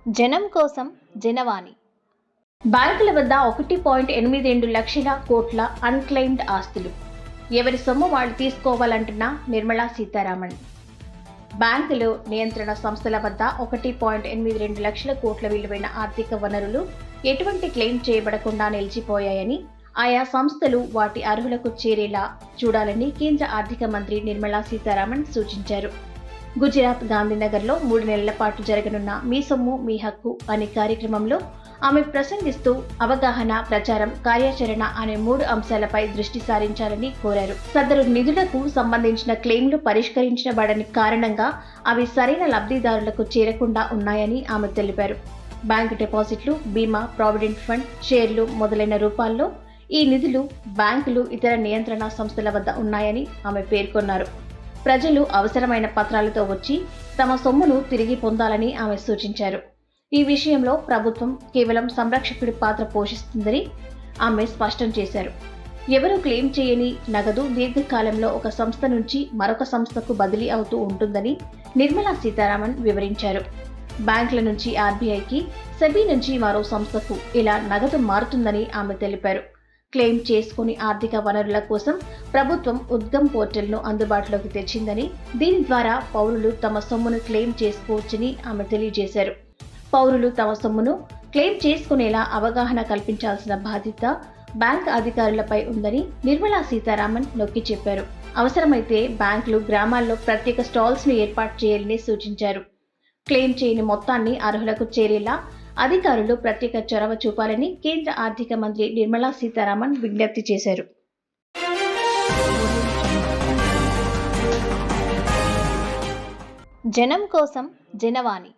జనం కోసం జనవాణి. బ్యాంకుల వద్ద 1.82 లక్షల కోట్ల అన్క్లెయిమ్డ్ ఆస్తులు. ఎవరి సొమ్ము వాళ్ళు తీసుకోవాలంటున్న నిర్మలా సీతారామన్. బ్యాంకులు, నియంత్రణ సంస్థల వద్ద 1.82 లక్షల కోట్ల విలువైన ఆర్థిక వనరులు ఎటువంటి క్లెయిమ్ చేయబడకుండా నిలిచిపోయాయని, ఆయా సంస్థలు వాటి అర్హులకు చేరేలా చూడాలని కేంద్ర ఆర్థిక మంత్రి నిర్మలా సీతారామన్ సూచించారు. గుజరాత్ గాంధీనగర్లో 3 నెలల పాటు జరగనున్న మీ సొమ్ము మీ హక్కు అనే కార్యక్రమంలో ఆమె ప్రసంగిస్తూ అవగాహన, ప్రచారం, కార్యాచరణ అనే 3 అంశాలపై దృష్టి సారించాలని కోరారు. సదరు నిధులకు సంబంధించిన క్లెయిమ్లు పరిష్కరించబడని కారణంగా అవి సరైన లబ్ధిదారులకు చేరకుండా ఉన్నాయని ఆమె తెలిపారు. బ్యాంకు డిపాజిట్లు, బీమా, ప్రావిడెంట్ ఫండ్, షేర్లు మొదలైన రూపాల్లో ఈ నిధులు బ్యాంకులు, ఇతర నియంత్రణ సంస్థల వద్ద ఉన్నాయని ఆమె పేర్కొన్నారు. ప్రజలు అవసరమైన పత్రాలతో వచ్చి తమ సొమ్మును తిరిగి పొందాలని ఆమె సూచించారు. ఈ విషయంలో ప్రభుత్వం కేవలం సంరక్షకుడి పాత్ర పోషిస్తుందని ఆమె స్పష్టం చేశారు. ఎవరూ క్లెయిమ్ చేయని నగదు దీర్ఘకాలంలో ఒక సంస్థ నుంచి మరొక సంస్థకు బదిలీ అవుతూ ఉంటుందని నిర్మలా సీతారామన్ వివరించారు. బ్యాంకుల నుంచి ఆర్బీఐకి, సెబీ నుంచి మరో సంస్థకు ఇలా నగదు మారుతుందని ఆమె తెలిపారు. క్లెయిమ్ చేసుకుని ఆర్థిక వనరుల కోసం ప్రభుత్వం ఉద్గమ్ పోర్టల్ను అందుబాటులోకి తెచ్చిందని, దీని ద్వారా పౌరులు తమ సొమ్మును క్లెయిమ్ చేసుకోవచ్చని ఆమె తెలియజేశారు. పౌరులు తమ సొమ్మును క్లెయిమ్ చేసుకునేలా అవగాహన కల్పించాల్సిన బాధ్యత బ్యాంక్ అధికారులపై ఉందని నిర్మలా సీతారామన్ నొక్కి చెప్పారు. అవసరమైతే బ్యాంకులు గ్రామాల్లో ప్రత్యేక స్టాల్స్ను ఏర్పాటు చేయాలని సూచించారు. క్లెయిమ్ చేయని మొత్తాన్ని అర్హులకు చేరేలా అధికారులు ప్రత్యేక చొరవ చూపాలని కేంద్ర ఆర్థిక మంత్రి నిర్మలా సీతారామన్ విజ్ఞప్తి చేశారు. జనం కోసం జనవాణి.